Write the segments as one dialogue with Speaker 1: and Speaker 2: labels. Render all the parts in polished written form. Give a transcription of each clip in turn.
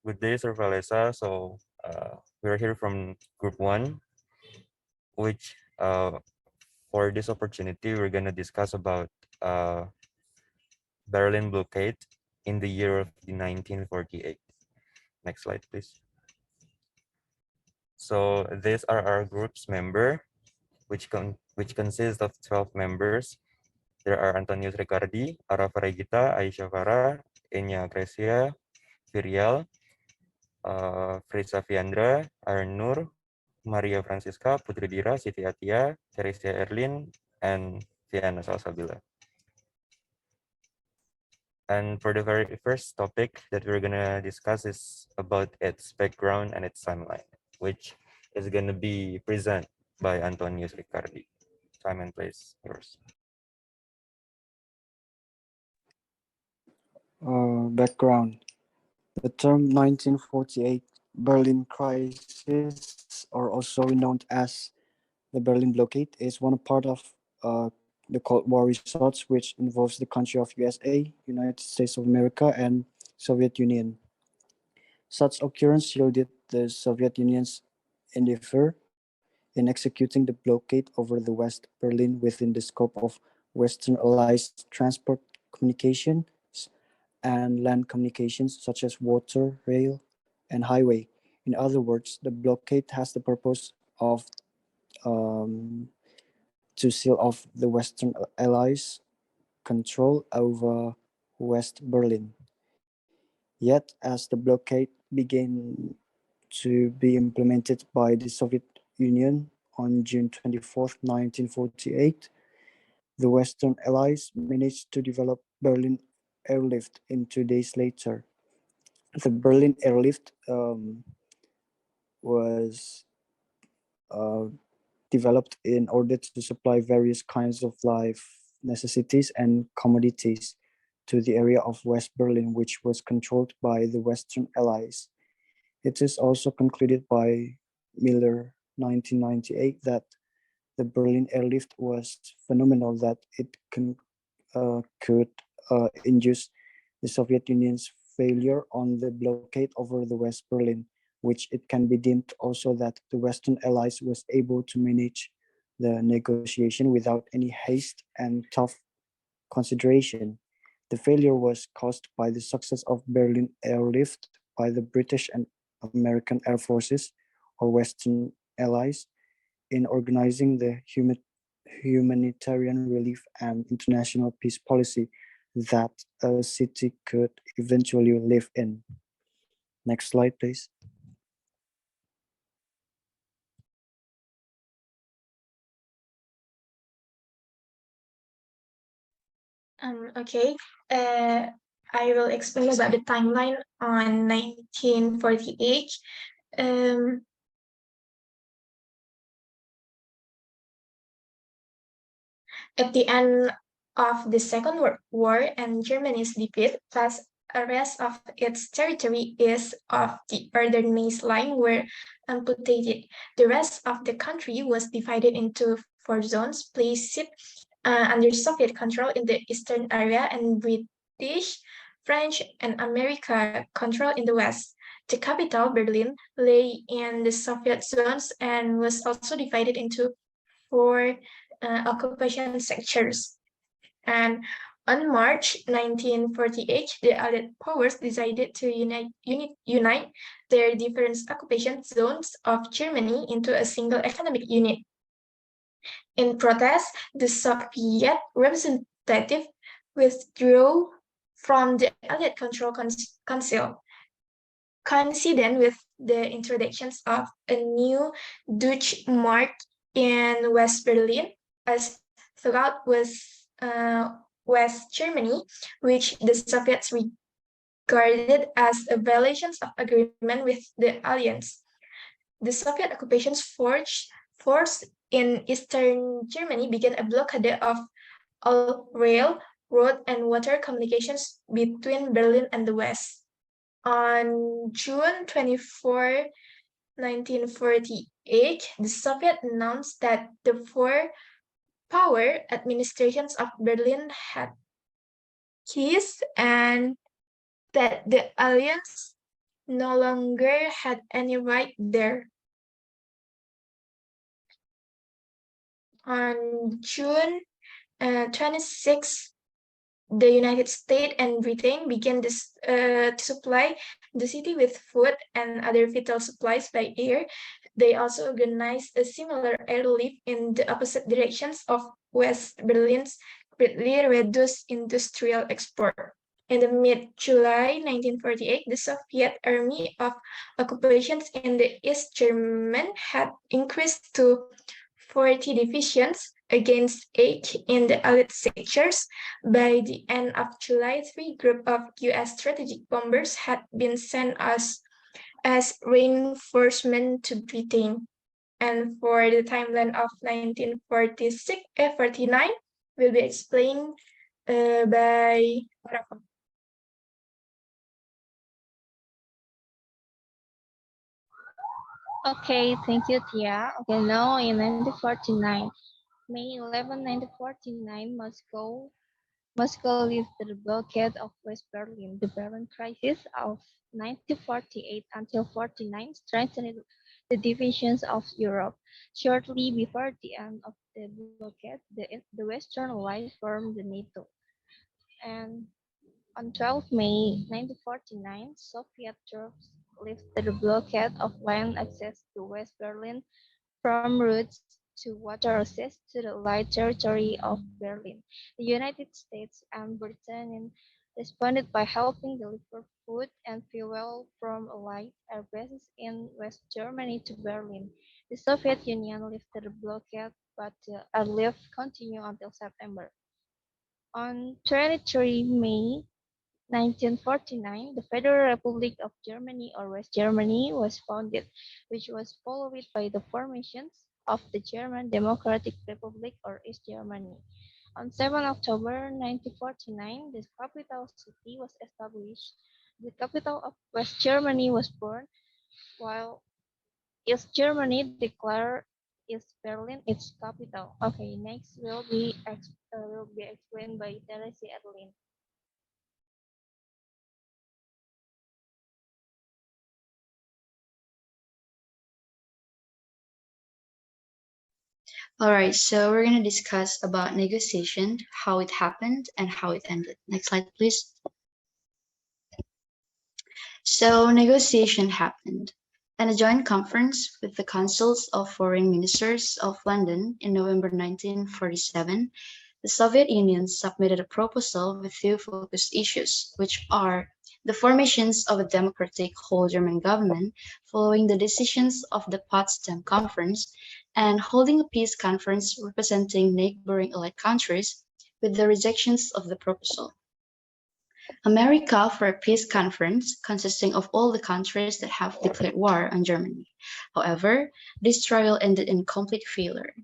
Speaker 1: Good day, Sir Valesa. So we're here from Group 1, which for this opportunity, we're going to discuss about Berlin Blockade in the year of the 1948. Next slide, please. So these are our group's member, which consists of 12 members. There are Anthonius Ricardi, Arafah Regita, Aisya Farra, Enya Achresia, Firyal, Frisa Fiandra, Nur, Maria Fransisca, Putri Dira, Siti Athiya, Theresia Erlin, and Viana Salsabyla. And for the very first topic that we're gonna discuss is about its background and its timeline, which is gonna be presented by Anthonius Ricardi. Time and place, yours.
Speaker 2: Background. The term 1948 Berlin Crisis, or also known as the Berlin Blockade, is one part of the Cold War results, which involves the country of USA, United States of America, and Soviet Union. Such occurrence yielded the Soviet Union's endeavor in executing the blockade over the West Berlin within the scope of Western Allies transport communications and land communications such as water, rail, and highway. In other words, the blockade has the purpose of um, to seal off the Western Allies' control over West Berlin. Yet, as the blockade began to be implemented by the Soviet Union on June 24, 1948, the Western Allies managed to develop Berlin airlift in 2 days later. The Berlin airlift was uh, developed in order to supply various kinds of life necessities and commodities to the area of West Berlin, which was controlled by the Western Allies. It is also concluded by Miller 1998 that the Berlin airlift was phenomenal, that it could induce the Soviet Union's failure on the blockade over the West Berlin, which it can be deemed also that the Western Allies was able to manage the negotiation without any haste and tough consideration. The failure was caused by the success of Berlin airlift by the British and American Air Forces or Western Allies in organizing the humanitarian relief and international peace policy that a city could eventually live in. Next slide, please.
Speaker 3: Okay, I will explain about the timeline on 1948. At the end of the Second World War and Germany's defeat, plus a rest of its territory east of the Ardennes line were amputated. The rest of the country was divided into 4 zones, placed under Soviet control in the eastern area and British, French, and American control in the west. The capital, Berlin, lay in the Soviet zones and was also divided into 4 occupation sectors. And on March 1948, the Allied powers decided to unite their different occupation zones of Germany into a single economic unit. In protest, the Soviet representative withdrew from the Allied Control Council, coincident with the introductions of a new Deutsche Mark in West Berlin, as throughout West Germany, which the Soviets regarded as a violation of agreement with the Alliance. The Soviet occupation force in Eastern Germany began a blockade of all rail, road, and water communications between Berlin and the West. On June 24, 1948, the Soviet announced that the 4 power administrations of Berlin had ceased and that the Alliance no longer had any right there. On June 26, the United States and Britain began to supply the city with food and other vital supplies by air. They also organized a similar airlift in the opposite directions of West Berlin's greatly reduced industrial export. In the mid-July 1948, the Soviet Army of Occupations in the East German had increased to 40 divisions against 8 in the Allied sectors. By the end of July, 3 groups of U.S. strategic bombers had been sent as reinforcement to Britain. And for the timeline of 49 will be explained by Arafah.
Speaker 4: Okay, thank you, Tia. Okay, now in 1949, May 11, 1949, Moscow lifted the blockade of West Berlin. The Berlin crisis of 1948 until 49 strengthened the divisions of Europe. Shortly before the end of the blockade, the Western Allies formed the NATO. And on 12 May 1949, Soviet troops lifted the blockade of land access to West Berlin from roads to water access to the light territory of Berlin. The United States and Britain responded by helping deliver food and fuel from Allied air bases in West Germany to Berlin. The Soviet Union lifted the blockade, but the airlift continued until September. On 23 May 1949, the Federal Republic of Germany or West Germany was founded, which was followed by the formations of the German Democratic Republic or East Germany. On 7 October 1949, the capital city was established. The capital of West Germany was born, while East Germany declared East Berlin its capital. Okay, next will be explained by Theresia Erlin.
Speaker 5: All right, so we're going to discuss about negotiation, how it happened, and how it ended. Next slide, please. So negotiation happened. At a joint conference with the Councils of Foreign Ministers of London in November 1947, the Soviet Union submitted a proposal with two focused issues, which are the formations of a democratic whole German government following the decisions of the Potsdam Conference, and holding a peace conference representing neighboring allied countries with the rejections of the proposal. America for a peace conference consisting of all the countries that have declared war on Germany. However, this trial ended in complete failure.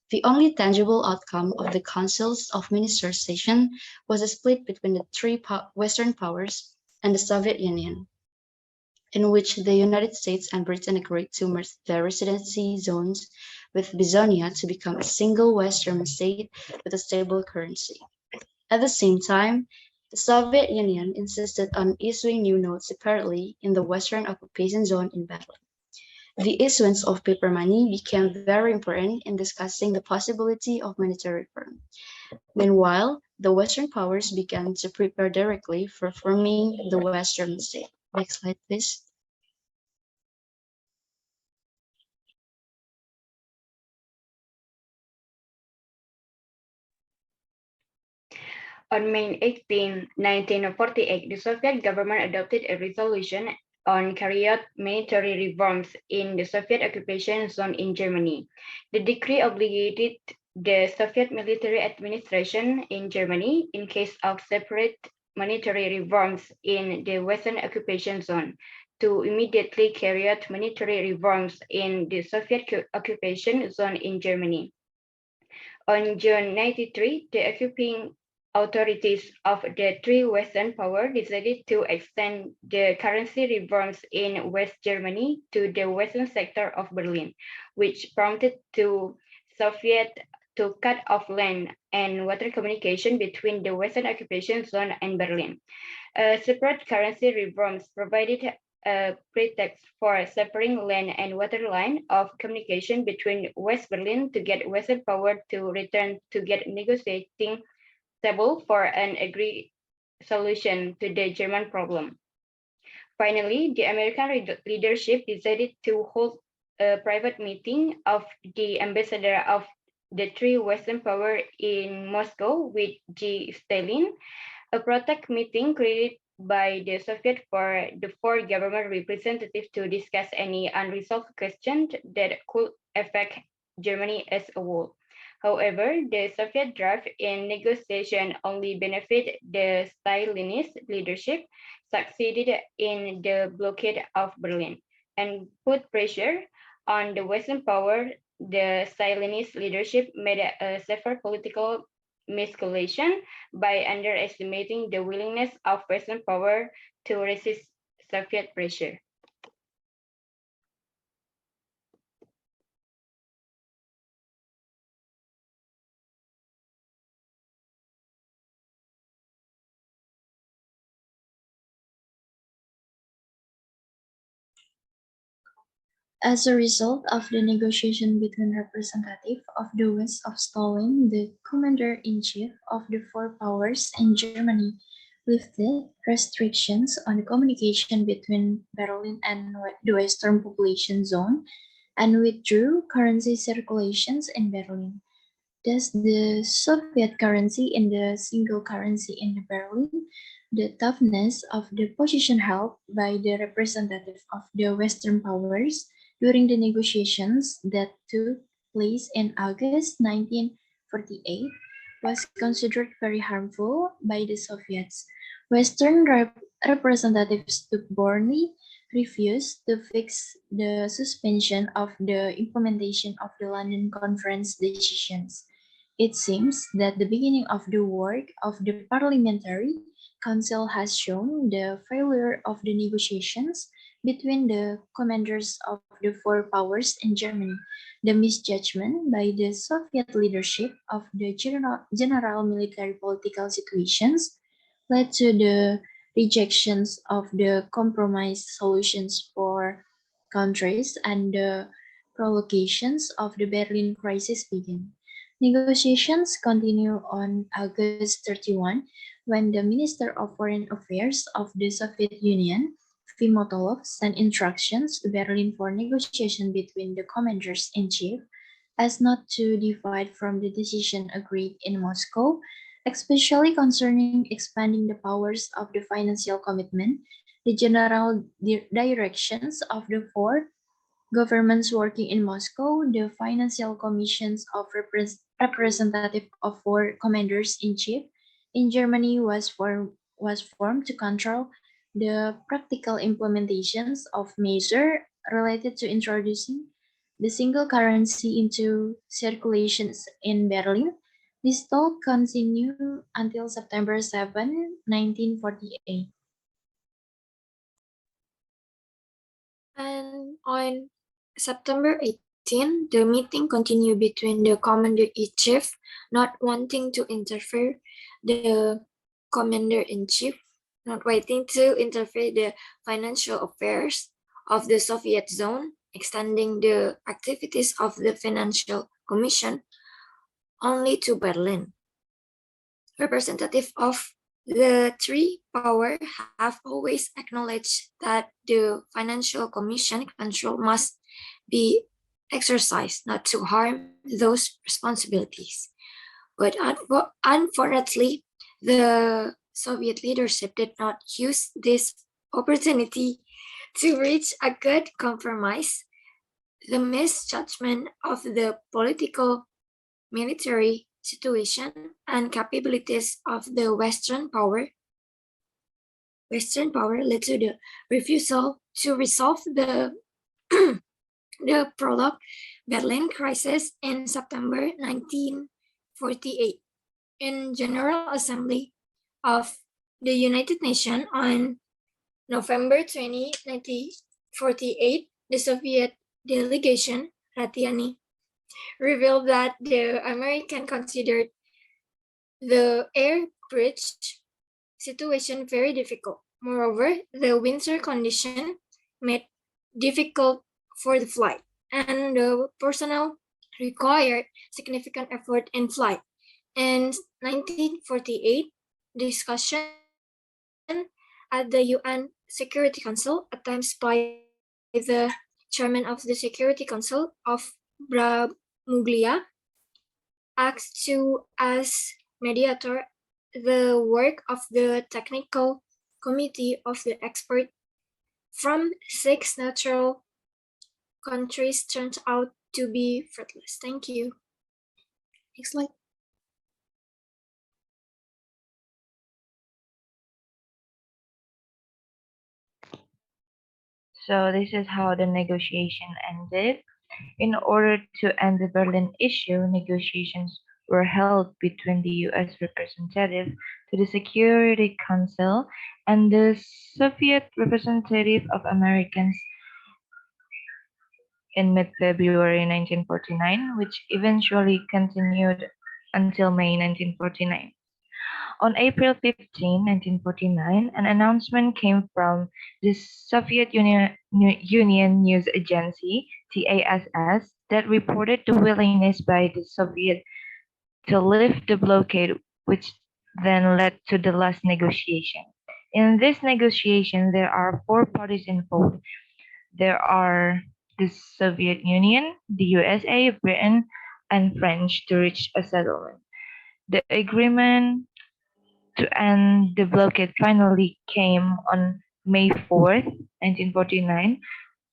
Speaker 5: The only tangible outcome of the Councils of Ministers session was a split between the three Western powers and the Soviet Union, in which the United States and Britain agreed to merge their residency zones with Bizonia to become a single West German state with a stable currency. At the same time, the Soviet Union insisted on issuing new notes separately in the Western occupation zone in Berlin. The issuance of paper money became very important in discussing the possibility of monetary reform. Meanwhile, the Western powers began to prepare directly for forming the West German state. Next slide, please.
Speaker 6: On May 18, 1948, the Soviet government adopted a resolution on carrying out military reforms in the Soviet occupation zone in Germany. The decree obligated the Soviet military administration in Germany, in case of separate military reforms in the Western occupation zone, to immediately carry out military reforms in the Soviet occupation zone in Germany. On June 93, the occupying authorities of the three Western powers decided to extend the currency reforms in West Germany to the western sector of Berlin, which prompted the Soviet to cut off land and water communication between the Western occupation zone and Berlin. Separate currency reforms provided a pretext for severing land and water line of communication between West Berlin to get Western power to return to get negotiating table for an agreed solution to the German problem. Finally, the American leadership decided to hold a private meeting of the ambassador of the three Western powers in Moscow with G. Stalin, a protect meeting created by the Soviet for the four government representatives to discuss any unresolved questions that could affect Germany as a whole. However, the Soviet draft in negotiation only benefited the Stalinist leadership, succeeded in the blockade of Berlin, and put pressure on the Western power. The Stalinist leadership made a severe political miscalculation by underestimating the willingness of Western power to resist Soviet pressure.
Speaker 5: As a result of the negotiation between representatives of the West of Stalin, the commander-in-chief of the four powers in Germany lifted restrictions on the communication between Berlin and the Western population zone and withdrew currency circulations in Berlin. Thus, the Soviet currency in the single currency in Berlin, the toughness of the position held by the representative of the Western powers during the negotiations that took place in August 1948 was considered very harmful by the Soviets. Western representatives stubbornly refused to fix the suspension of the implementation of the London Conference decisions. It seems that the beginning of the work of the Parliamentary Council has shown the failure of the negotiations between the commanders of the four powers in Germany. The misjudgment by the Soviet leadership of the general military political situations led to the rejections of the compromise solutions for countries, and the provocations of the Berlin crisis began. Negotiations continue on August 31 when the Minister of Foreign Affairs of the Soviet Union, Fimotolov, sent instructions to Berlin for negotiation between the commanders-in-chief as not to divide from the decision agreed in Moscow, especially concerning expanding the powers of the financial commitment. The general directions of the four governments working in Moscow, the financial commissions of representative of four commanders-in-chief in Germany was formed to control the practical implementations of measures related to introducing the single currency into circulations in Berlin. This talk continued until September 7, 1948.
Speaker 3: And on September 18, the meeting continued between the commander-in-chief not wanting to interfere, the commander-in-chief not wanting to interfere the financial affairs of the Soviet zone, extending the activities of the Financial Commission only to Berlin. Representatives of the three powers have always acknowledged that the Financial Commission control must be exercised not to harm those responsibilities. But unfortunately, the Soviet leadership did not use this opportunity to reach a good compromise. The misjudgment of the political, military situation and capabilities of the Western power led to the refusal to resolve the the prolonged Berlin crisis in September 1948. In General Assembly of the United Nations on November 20, 1948, the Soviet delegation, Ratiani, revealed that the American considered the air bridge situation very difficult. Moreover, the winter condition made difficult for the flight, and the personnel required significant effort in flight. In 1948, discussion at the UN Security Council, attempts by the chairman of the Security Council of Bramuglia, acts to as mediator the work of the technical committee of the expert from 6 neutral countries turned out to be fruitless. Thank you. Next slide.
Speaker 7: So this is how the negotiation ended. In order to end the Berlin issue, negotiations were held between the US representative to the Security Council and the Soviet representative of Americans in mid-February 1949, which eventually continued until May 1949. On April 15, 1949, an announcement came from the Soviet Union News Agency, TASS, that reported the willingness by the Soviet to lift the blockade, which then led to the last negotiation. In this negotiation, there are 4 parties involved. There are the Soviet Union, the USA, Britain, and French to reach a settlement. The agreement to end the blockade finally came on May 4th, 1949,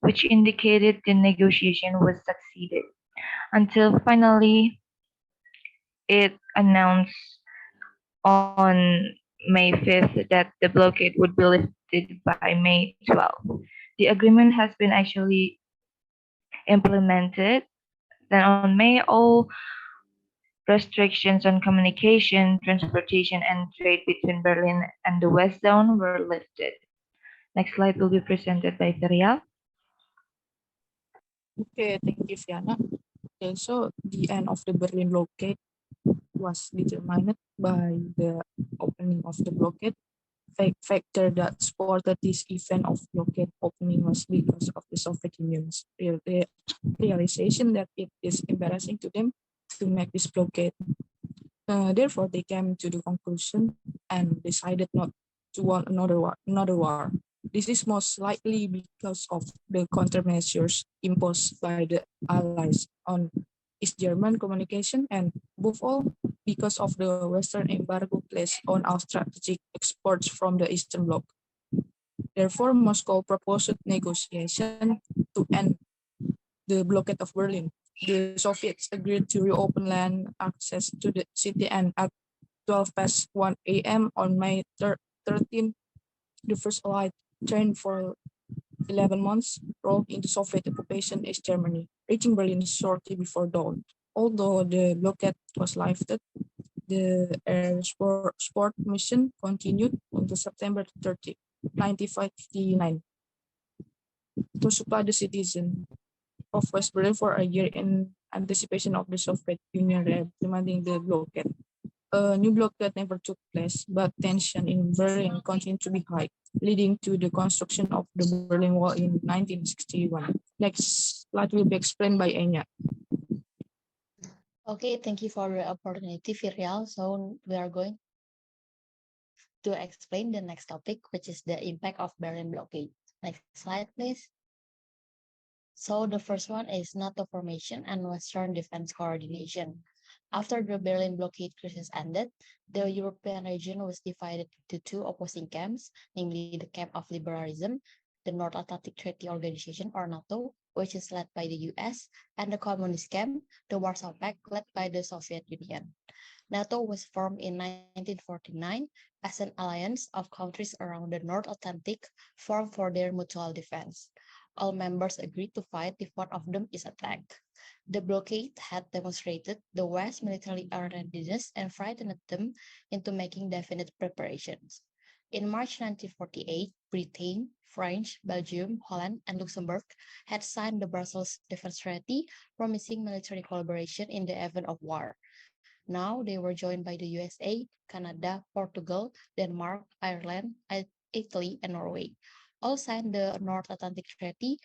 Speaker 7: which indicated the negotiation was succeeded, until finally it announced on May 5th that the blockade would be lifted by May 12th. The agreement has been actually implemented. Then on May, all restrictions on communication, transportation, and trade between Berlin and the West Zone were lifted. Next slide will be presented by Firyal.
Speaker 8: Okay, thank you, Viana. Okay, so the end of the Berlin blockade was determined by the opening of the blockade. Factor that supported this event of blockade opening was because of the Soviet Union's realization that it is embarrassing to them to make this blockade. Therefore, they came to the conclusion and decided not to want another war. This is most likely because of the countermeasures imposed by the Allies on East German communication, and above all, because of the Western embargo placed on all strategic exports from the Eastern Bloc. Therefore, Moscow proposed negotiation to end the blockade of Berlin. The Soviets agreed to reopen land access to the city, and at 12 past 1 a.m. on May 13, the first Allied train for 11 months rolled into Soviet occupation East Germany, reaching Berlin shortly before dawn. Although the blockade was lifted, the air sport mission continued until September 30, 1959, to supply the citizens of West Berlin for a year in anticipation of the Soviet Union implementing the blockade. A new blockade never took place, but tension in Berlin continued to be high, leading to the construction of the Berlin Wall in 1961. Next slide will be explained by Enya.
Speaker 9: Okay, thank you for the opportunity, Firyal. So we are going to explain the next topic, which is the impact of Berlin blockade. Next slide, please. So the first one is NATO formation and Western defense coordination. After the Berlin blockade crisis ended, the European region was divided into 2 opposing camps, namely the camp of liberalism, the North Atlantic Treaty Organization or NATO, which is led by the US, and the communist camp, the Warsaw Pact, led by the Soviet Union. NATO was formed in 1949 as an alliance of countries around the North Atlantic formed for their mutual defense. All members agreed to fight if one of them is attacked. The blockade had demonstrated the West's military readiness and frightened them into making definite preparations. In March 1948, Britain, France, Belgium, Holland, and Luxembourg had signed the Brussels Defense Treaty, promising military collaboration in the event of war. Now they were joined by the USA, Canada, Portugal, Denmark, Ireland, Italy, and Norway. all signed the North Atlantic Treaty,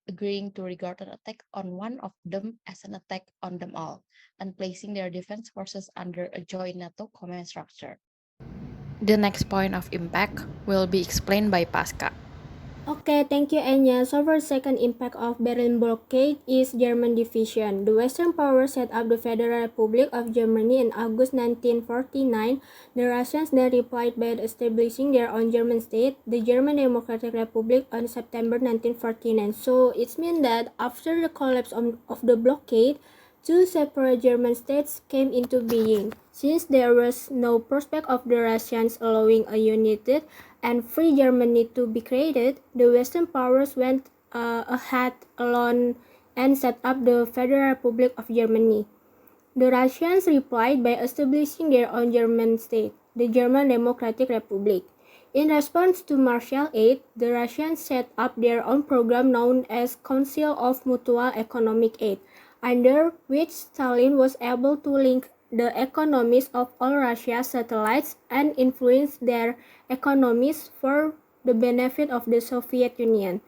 Speaker 9: agreeing to regard an attack on one of them as an attack on them all, and placing their defense forces under a joint NATO command structure. The next point of impact will be explained by Pasca.
Speaker 10: Okay, thank you, Enya. So for second impact of Berlin blockade is German division. The Western powers set up the Federal Republic of Germany in August 1949. The Russians then replied by establishing their own German state, the German Democratic Republic, on September 1949. So it means that after the collapse of the blockade, two separate German states came into being. Since there was no prospect of the Russians allowing a united and free Germany to be created, the Western powers went ahead alone and set up the Federal Republic of Germany. The Russians replied by establishing their own German state, the German Democratic Republic. In response to martial aid, the Russians set up their own program known as Council of Mutual Economic Aid, under which Stalin was able to link the economies of all Russia's satellites and influence their economies for the benefit of the Soviet Union.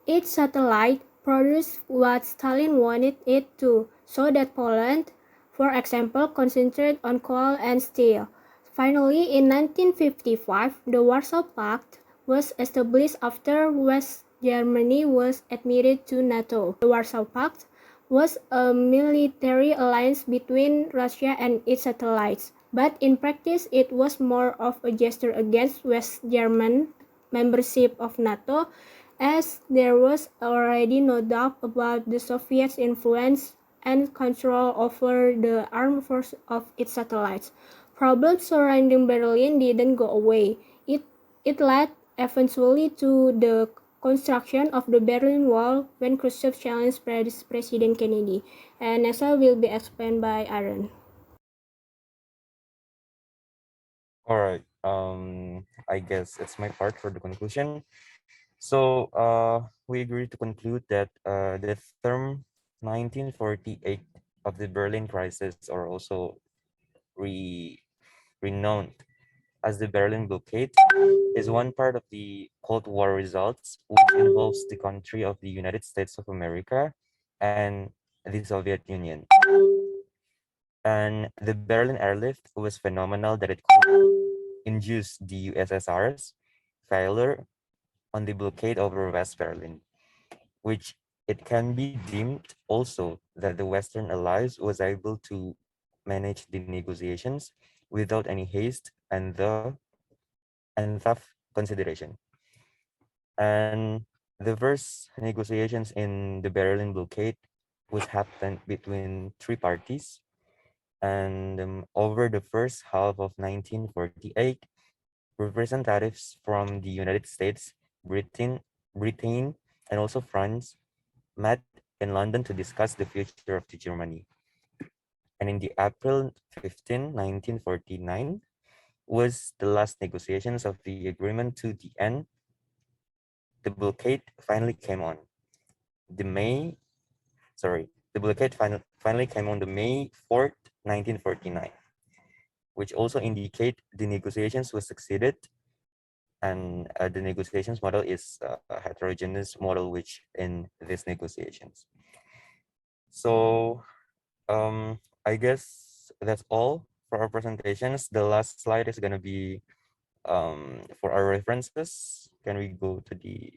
Speaker 10: Each satellite produced what Stalin wanted it to, so that Poland, for example, concentrated on coal and steel. Finally, in 1955, the Warsaw Pact was established after West Germany was admitted to NATO. The Warsaw Pact was a military alliance between Russia and its satellites, but in practice it was more of a gesture against West German membership of NATO, as there was already no doubt about the Soviets' influence and control over the armed force of its satellites. Problems surrounding Berlin didn't go away. It led eventually to the construction of the Berlin Wall when Khrushchev challenged President Kennedy. And next will be explained by Aaron.
Speaker 1: All right. I guess it's my part for the conclusion. So we agree to conclude that the term 1948 of the Berlin crisis, or also renowned as the Berlin blockade, is one part of the Cold War results, which involves the country of the United States of America and the Soviet Union. And the Berlin airlift was phenomenal that it could induce the USSR's failure on the blockade over West Berlin, which it can be deemed also that the Western allies was able to manage the negotiations without any haste and tough consideration. And the first negotiations in the Berlin blockade was happened between three parties. And over the first half of 1948, representatives from the United States, Britain, and also France met in London to discuss the future of the Germany. And in the April 15, 1949, was the last negotiations of the agreement to the end. The blockade finally came on. The blockade finally came on the May 4th, 1949, which also indicate the negotiations was succeeded. And the negotiations model is a heterogeneous model which in these negotiations. So I guess that's all for our presentations. The last slide is going to be for our references. Can we go to the,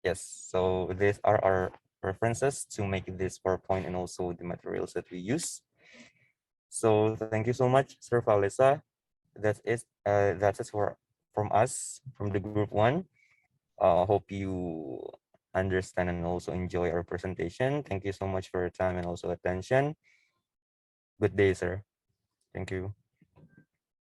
Speaker 1: yes, so these are our references to make this PowerPoint and also the materials that we use. So thank you so much, Sir Falesa. That's it from us, from the group one. Hope you understand and also enjoy our presentation. Thank you so much for your time and also attention. Good day, sir. Thank you.